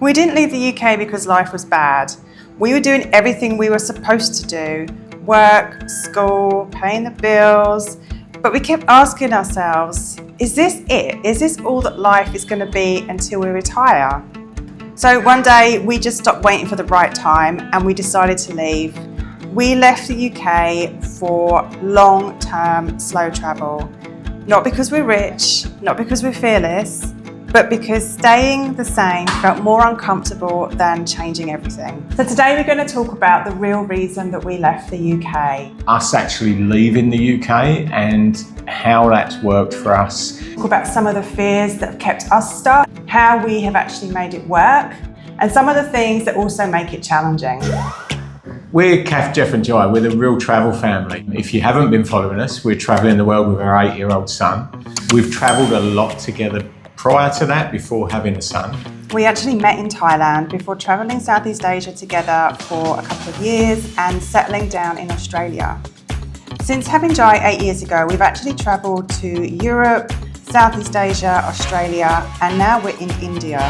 We didn't leave the UK because life was bad. We were doing everything we were supposed to do: work, school, paying the bills. But we kept asking ourselves, is this it? Is this all that life is going to be until we retire? So one day we just stopped waiting for the right time and we decided to leave. We left the UK for long-term slow travel. Not because we're rich, not because we're fearless, but because staying the same felt more uncomfortable than changing everything. So today we're going to talk about the real reason that we left the UK. Us actually leaving the UK and how that's worked for us. Talk about some of the fears that have kept us stuck, how we have actually made it work, and some of the things that also make it challenging. We're Kath, Jeff and Jai. We're the Real Travel family. If you haven't been following us, we're travelling the world with our 8-year-old son. We've travelled a lot together prior to that, before having a son. We actually met in Thailand before travelling Southeast Asia together for a couple of years and settling down in Australia. Since having Jai 8 years ago, we've actually travelled to Europe, Southeast Asia, Australia, and now we're in India.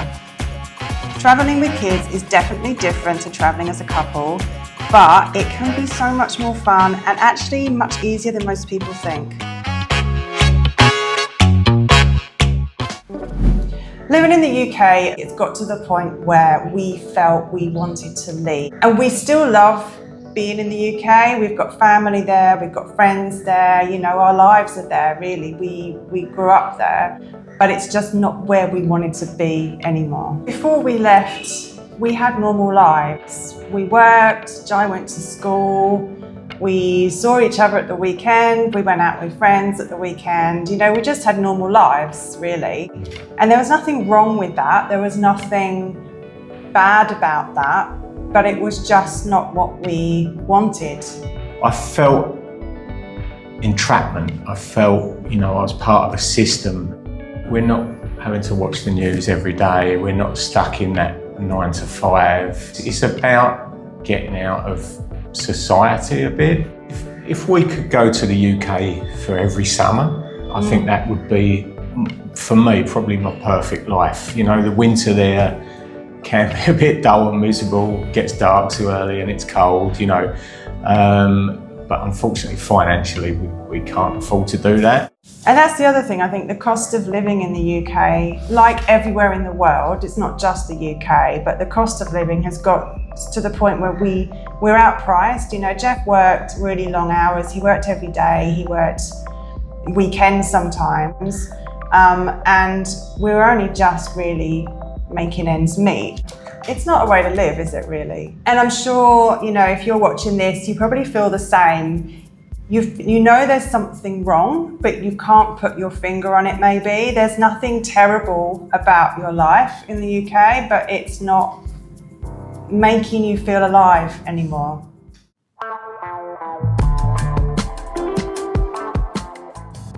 Travelling with kids is definitely different to travelling as a couple, but it can be so much more fun and actually much easier than most people think. Living in the UK, it's got to the point where we felt we wanted to leave. And we still love being in the UK. We've got family there, we've got friends there, you know, our lives are there really. We grew up there, but it's just not where we wanted to be anymore. Before we left, we had normal lives. We worked, Jai went to school, we saw each other at the weekend, we went out with friends at the weekend, you know, we just had normal lives, really. And there was nothing wrong with that, there was nothing bad about that, but it was just not what we wanted. I felt entrapment. I felt, you know, I was part of a system. We're not having to watch the news every day, we're not stuck in that 9 to 5. It's about getting out of society a bit. If we could go to the UK for every summer, I think that would be, for me, probably my perfect life. You know, the winter there can be a bit dull and miserable, gets dark too early and it's cold, you know. But unfortunately, financially, we can't afford to do that. And that's the other thing, I think the cost of living in the UK, like everywhere in the world, it's not just the UK, but the cost of living has got to the point where we're outpriced. You know, Jeff worked really long hours, he worked every day, he worked weekends sometimes, and we were only just really making ends meet. It's not a way to live, is it really? And I'm sure, you know, if you're watching this, you probably feel the same. You know there's something wrong, but you can't put your finger on it maybe. There's nothing terrible about your life in the UK, but it's not making you feel alive anymore.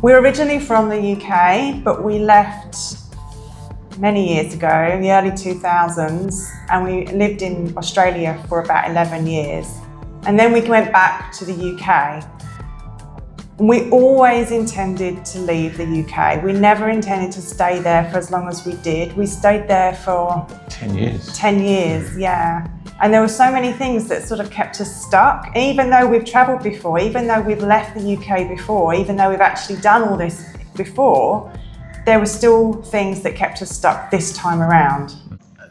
We're originally from the UK, but we left many years ago, in the early 2000s, and we lived in Australia for about 11 years. And then we went back to the UK. We always intended to leave the UK. We never intended to stay there for as long as we did. We stayed there for 10 years. 10 years, yeah. And there were so many things that sort of kept us stuck. Even though we've travelled before, even though we've left the UK before, even though we've actually done all this before, there were still things that kept us stuck this time around.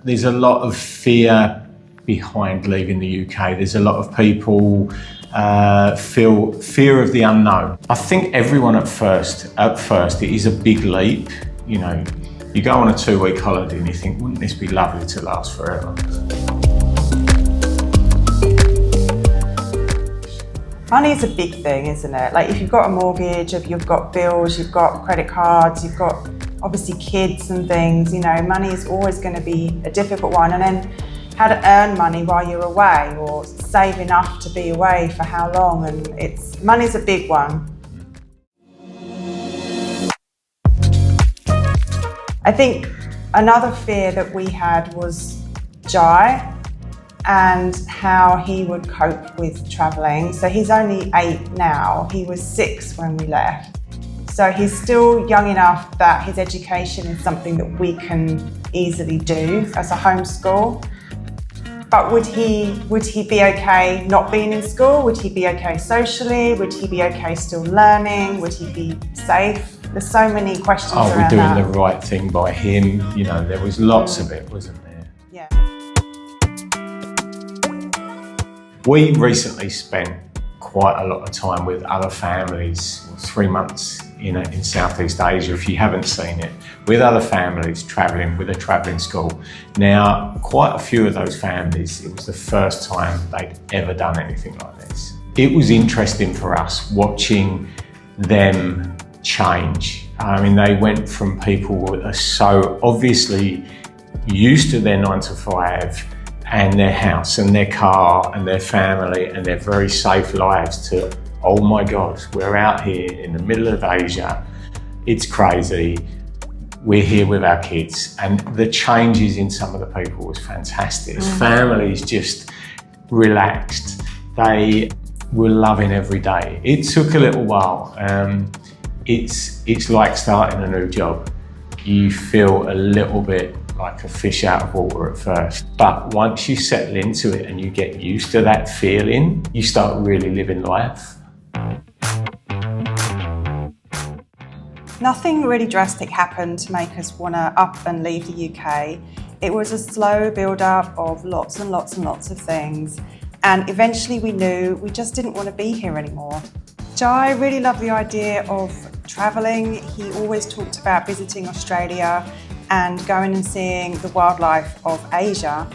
There's a lot of fear behind leaving the UK. There's a lot of people feel fear of the unknown. I think everyone at first it is a big leap. You know, you go on a 2-week holiday and you think, wouldn't this be lovely to last forever? Money is a big thing, isn't it? Like if you've got a mortgage, if you've got bills, you've got credit cards, you've got obviously kids and things, you know, money is always going to be a difficult one. And then how to earn money while you're away, or save enough to be away for how long, and money's a big one. I think another fear that we had was Jai and how he would cope with travelling. So he's only 8 now, he was 6 when we left. So he's still young enough that his education is something that we can easily do as a homeschool. But would he be okay not being in school? Would he be okay socially? Would he be okay still learning? Would he be safe? There's so many questions around that. Are we doing the right thing by him? You know, there was lots of it, wasn't there? Yeah. We recently spent quite a lot of time with other families, 3 months in Southeast Asia, if you haven't seen it, with other families travelling with a travelling school. Now, quite a few of those families, it was the first time they'd ever done anything like this. It was interesting for us watching them change. I mean, they went from people who are so obviously used to their 9 to 5 and their house and their car and their family and their very safe lives to, oh my God, we're out here in the middle of Asia, it's crazy, we're here with our kids. And the changes in some of the people was fantastic. Families just relaxed. They were loving every day. It took a little while. It's like starting a new job. You feel a little bit like a fish out of water at first. But once you settle into it and you get used to that feeling, you start really living life. Nothing really drastic happened to make us want to up and leave the UK. It was a slow build-up of lots and lots and lots of things. And eventually we knew we just didn't want to be here anymore. Jai really loved the idea of travelling. He always talked about visiting Australia and going and seeing the wildlife of Asia.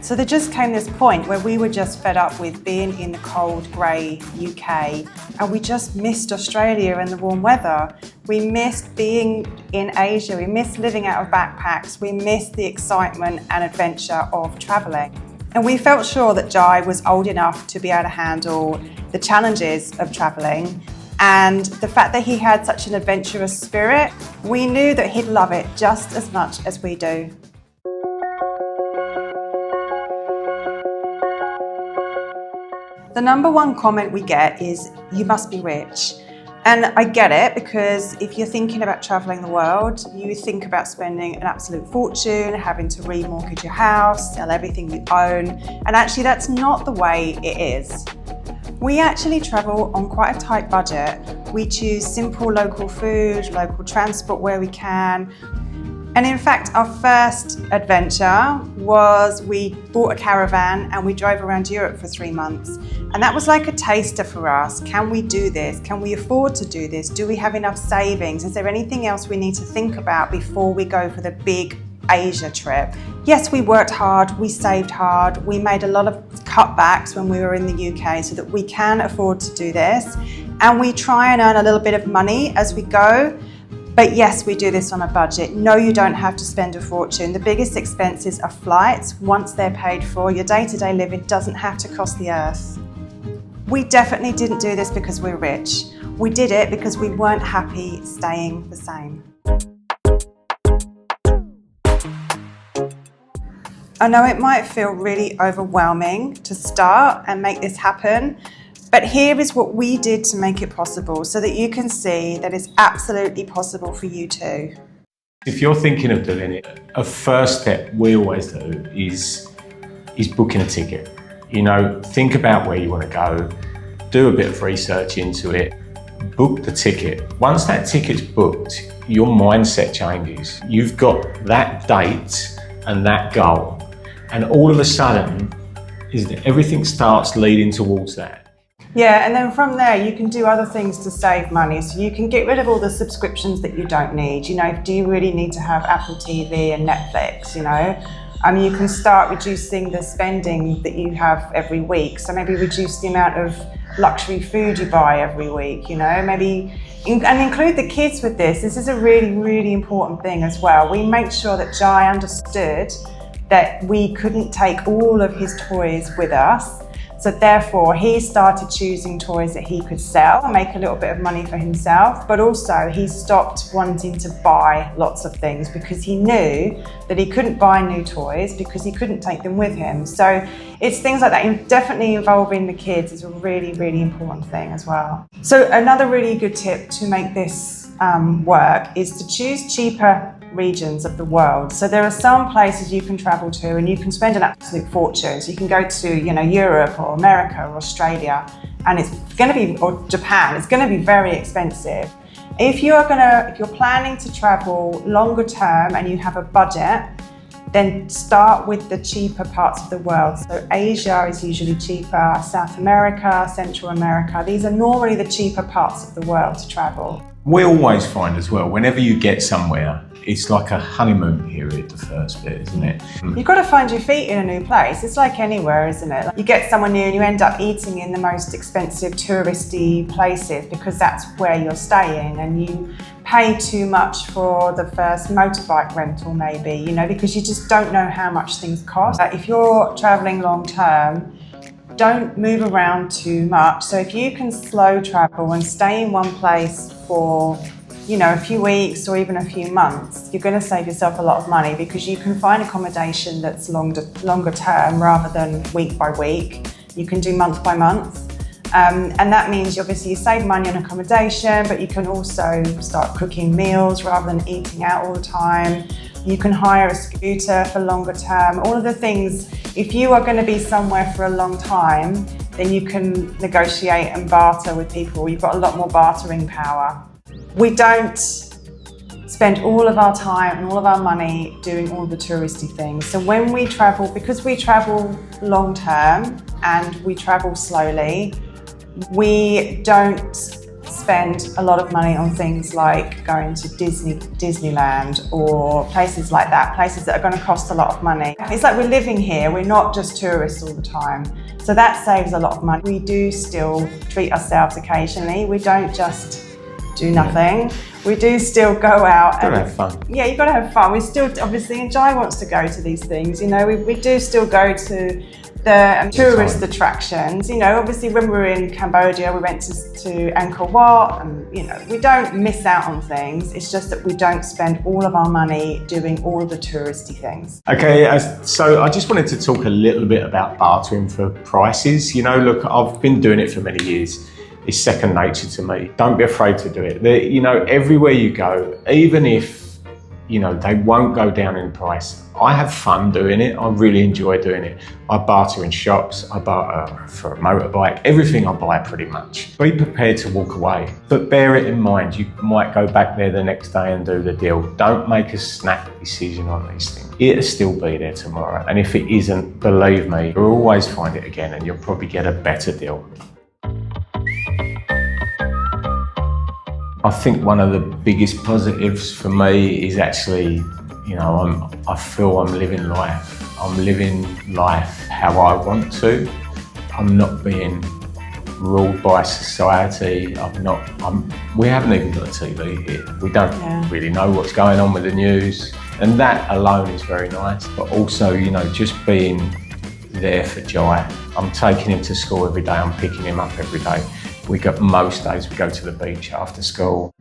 So there just came this point where we were just fed up with being in the cold, grey UK, and we just missed Australia and the warm weather. We missed being in Asia, we missed living out of backpacks, we missed the excitement and adventure of travelling. And we felt sure that Jai was old enough to be able to handle the challenges of travelling, and the fact that he had such an adventurous spirit, we knew that he'd love it just as much as we do. The number one comment we get is, "You must be rich." And I get it, because if you're thinking about travelling the world, you think about spending an absolute fortune, having to remortgage your house, sell everything you own, and actually that's not the way it is. We actually travel on quite a tight budget. We choose simple local food, local transport where we can. And in fact, our first adventure was we bought a caravan and we drove around Europe for 3 months. And that was like a taster for us. Can we do this? Can we afford to do this? Do we have enough savings? Is there anything else we need to think about before we go for the big Asia trip? Yes, we worked hard, we saved hard, we made a lot of cutbacks when we were in the UK so that we can afford to do this. And we try and earn a little bit of money as we go. But yes, we do this on a budget. No, you don't have to spend a fortune. The biggest expenses are flights. Once they're paid for, your day-to-day living doesn't have to cost the earth. We definitely didn't do this because we're rich. We did it because we weren't happy staying the same. I know it might feel really overwhelming to start and make this happen, but here is what we did to make it possible so that you can see that it's absolutely possible for you too. If you're thinking of doing it, a first step we always do is booking a ticket. You know, think about where you want to go, do a bit of research into it, book the ticket. Once that ticket's booked, your mindset changes. You've got that date and that goal. And all of a sudden, everything starts leading towards that. Yeah, and then from there, you can do other things to save money. So you can get rid of all the subscriptions that you don't need. You know, do you really need to have Apple TV and Netflix, you know? You can start reducing the spending that you have every week. So maybe reduce the amount of luxury food you buy every week, you know, maybe, and include the kids with this. This is a really, really important thing as well. We made sure that Jai understood that we couldn't take all of his toys with us. So therefore, he started choosing toys that he could sell and make a little bit of money for himself, but also he stopped wanting to buy lots of things because he knew that he couldn't buy new toys because he couldn't take them with him. So it's things like that. And definitely involving the kids is a really, really important thing as well. So another really good tip to make this work is to choose cheaper regions of the world. So there are some places you can travel to and you can spend an absolute fortune. So you can go to, Europe or America or Australia, and it's going to be, or Japan, it's going to be very expensive. If you're planning to travel longer term and you have a budget, then start with the cheaper parts of the world. So Asia is usually cheaper, South America, Central America. These are normally the cheaper parts of the world to travel. We always find as well, whenever you get somewhere, it's like a honeymoon period, the first bit, isn't it? You've got to find your feet in a new place. It's like anywhere, isn't it? Like you get somewhere new and you end up eating in the most expensive touristy places because that's where you're staying, and you pay too much for the first motorbike rental maybe, because you just don't know how much things cost. If you're traveling long term, don't move around too much. So if you can slow travel and stay in one place for a few weeks or even a few months, you're going to save yourself a lot of money because you can find accommodation that's longer term rather than week by week. You can do month by month. And that means obviously you save money on accommodation, but you can also start cooking meals rather than eating out all the time. You can hire a scooter for longer term. All of the things, if you are going to be somewhere for a long time, then you can negotiate and barter with people. You've got a lot more bartering power. We don't spend all of our time and all of our money doing all the touristy things. So when we travel, because we travel long term and we travel slowly, we don't spend a lot of money on things like going to Disneyland or places like that, places that are going to cost a lot of money. It's like we're living here, we're not just tourists all the time. So that saves a lot of money. We do still treat ourselves occasionally. We don't just do nothing. We do still go out and have fun. Yeah, you've got to have fun. We still, obviously, and Jai wants to go to these things. We do still go to the tourist attractions. Obviously when we were in Cambodia, we went to Angkor Wat, and we don't miss out on things. It's just that we don't spend all of our money doing all of the touristy things. Okay, so I just wanted to talk a little bit about bartering for prices. Look, I've been doing it for many years. It's second nature to me. Don't be afraid to do it. Everywhere you go, even if they won't go down in price, I have fun doing it. I really enjoy doing it. I barter in shops, I barter for a motorbike, everything I buy pretty much. Be prepared to walk away, but bear it in mind. You might go back there the next day and do the deal. Don't make a snap decision on these things. It'll still be there tomorrow. And if it isn't, believe me, you'll always find it again and you'll probably get a better deal. I think one of the biggest positives for me is actually, I feel I'm living life. I'm living life how I want to. I'm not being ruled by society. We haven't even got a TV here. We don't really know what's going on with the news. And that alone is very nice. But also, just being there for Jai. I'm taking him to school every day. I'm picking him up every day. Most days we go to the beach after school.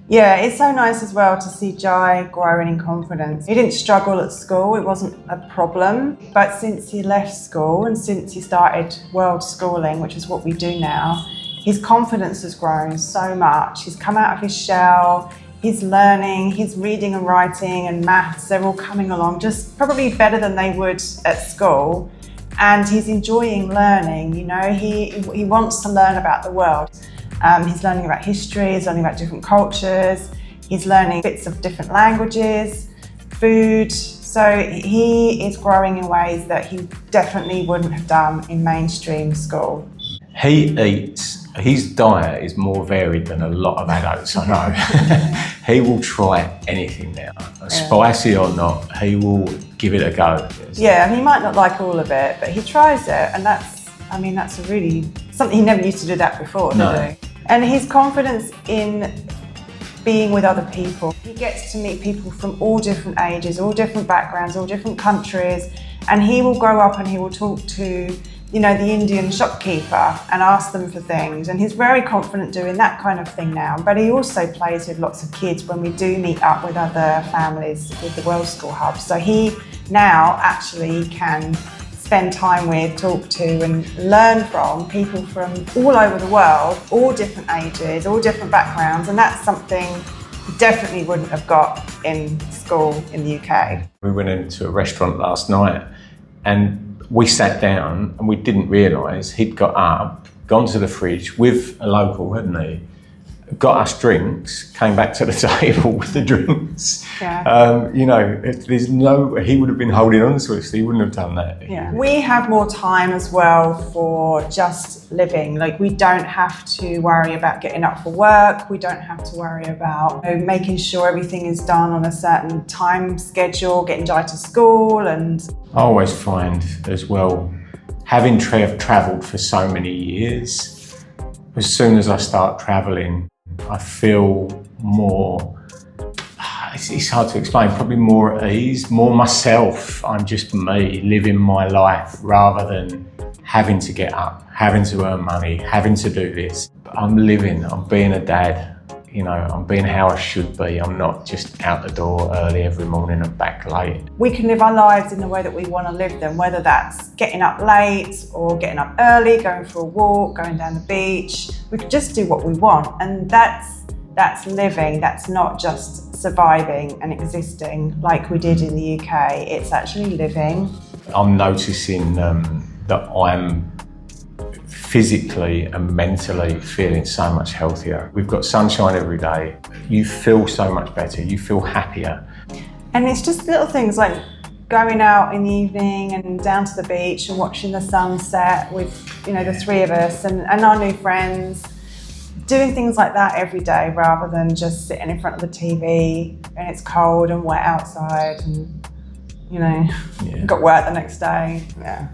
Yeah, it's so nice as well to see Jai growing in confidence. He didn't struggle at school, it wasn't a problem. But since he left school and since he started world schooling, which is what we do now, his confidence has grown so much. He's come out of his shell, he's learning, he's reading and writing and maths, they're all coming along just probably better than they would at school. And he's enjoying learning, he wants to learn about the world. He's learning about history, he's learning about different cultures, he's learning bits of different languages, food. So he is growing in ways that he definitely wouldn't have done in mainstream school. He eats, his diet is more varied than a lot of adults I know. He will try anything now, spicy or not, he will give it a go. Yeah, and he might not like all of it, but he tries it, and that's a really, something he never used to do that before, did he? And his confidence in being with other people. He gets to meet people from all different ages, all different backgrounds, all different countries, and he will grow up and he will talk to, the Indian shopkeeper and ask them for things. And he's very confident doing that kind of thing now. But he also plays with lots of kids when we do meet up with other families with the World School Hub. So he now actually can spend time with, talk to and learn from people from all over the world, all different ages, all different backgrounds, and that's something definitely wouldn't have got in school in the UK. We went into a restaurant last night and we sat down and we didn't realise he'd got up, gone to the fridge with a local, hadn't he? Got us drinks, came back to the table with the drinks. Yeah. You know, there's no, he would have been holding on to us, he wouldn't have done that. Yeah. We have more time as well for just living. Like, we don't have to worry about getting up for work. We don't have to worry about, you know, making sure everything is done on a certain time schedule, getting Jai to school. And I always find as well, having travelled for so many years, as soon as I start travelling, I feel more, it's hard to explain, probably more at ease, more myself. I'm just me, living my life rather than having to get up, having to earn money, having to do this. I'm living, I'm being a dad, you know, I'm being how I should be. I'm not just out the door early every morning and back late. we can live our lives in the way that we want to live them, whether that's getting up late or getting up early, going for a walk, going down the beach. We can just do what we want, and that's living. That's not just surviving and existing like we did in the UK. It's actually living. I'm noticing that I'm physically and mentally feeling so much healthier. We've got sunshine every day. You feel so much better, you feel happier. And it's just little things like going out in the evening and down to the beach and watching the sunset with, you know, the three of us and our new friends. Doing things like that every day rather than just sitting in front of the TV and it's cold and wet outside and, you know, got work the next day. Yeah.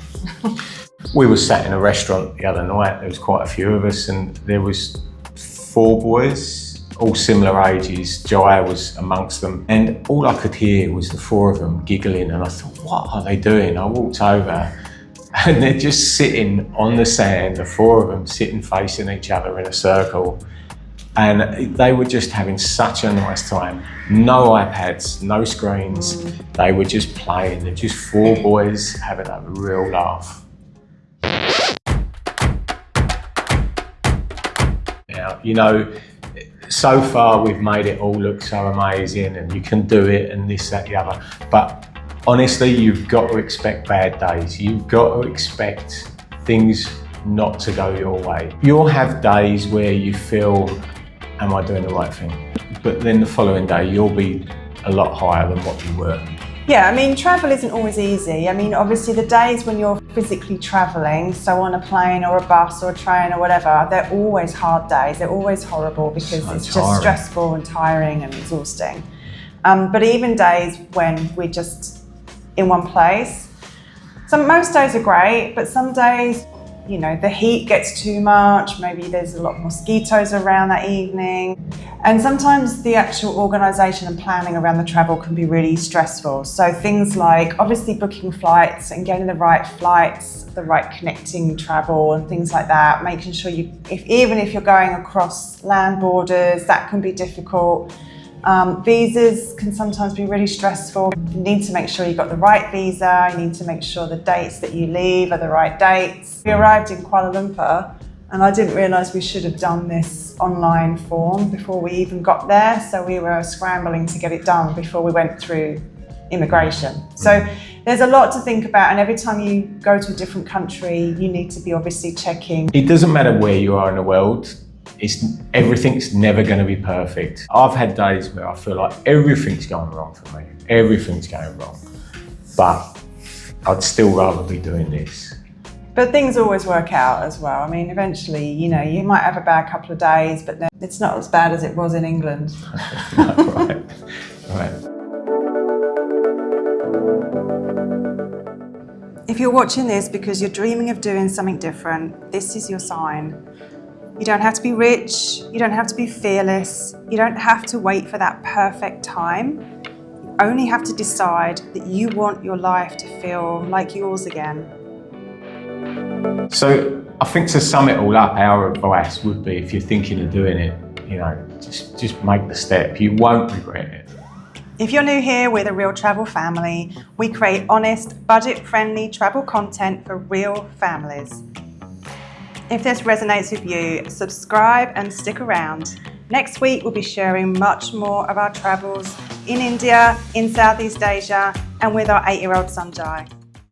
We were sat in a restaurant the other night, there was quite a few of us, and there was 4 boys, all similar ages. Jai was amongst them, and all I could hear was the 4 of them giggling, and I thought, what are they doing? I walked over and they're just sitting on the sand, the 4 of them sitting facing each other in a circle, and they were just having such a nice time. No iPads, no screens, they were just playing. They're just 4 boys having a real laugh. Now, you know, so far we've made it all look so amazing and you can do it and this, that, the other, but honestly, you've got to expect bad days. You've got to expect things not to go your way. You'll have days where you feel, am I doing the right thing? But then the following day, you'll be a lot higher than what you were. Yeah, I mean, travel isn't always easy. I mean, obviously the days when you're physically traveling, so on a plane or a bus or a train or whatever, they're always hard days. They're always horrible because it's just stressful and tiring and exhausting. But even days when we're just in one place, most days are great, but some days, you know, the heat gets too much, maybe there's a lot of mosquitoes around that evening. And sometimes the actual organisation and planning around the travel can be really stressful. So things like obviously booking flights and getting the right flights, the right connecting travel and things like that, making sure even if you're going across land borders, that can be difficult. Visas can sometimes be really stressful. You need to make sure you've got the right visa, you need to make sure the dates that you leave are the right dates. We arrived in Kuala Lumpur and I didn't realise we should have done this online form before we even got there, so we were scrambling to get it done before we went through immigration. So there's a lot to think about, and every time you go to a different country, you need to be obviously checking. It doesn't matter where you are in the world, everything's never going to be perfect. I've had days where I feel like everything's going wrong for me. Everything's going wrong. But I'd still rather be doing this. But things always work out as well. I mean, eventually, you know, you might have a bad couple of days, but then it's not as bad as it was in England. No, right. If you're watching this because you're dreaming of doing something different, this is your sign. You don't have to be rich, you don't have to be fearless, you don't have to wait for that perfect time. You only have to decide that you want your life to feel like yours again. So I think to sum it all up, our advice would be, if you're thinking of doing it, you know, just make the step. You won't regret it. If you're new here, we're the Real Travel Family. We create honest, budget-friendly travel content for real families. If this resonates with you, subscribe and stick around. Next week, we'll be sharing much more of our travels in India, in Southeast Asia, and with our 8-year-old Sanjay.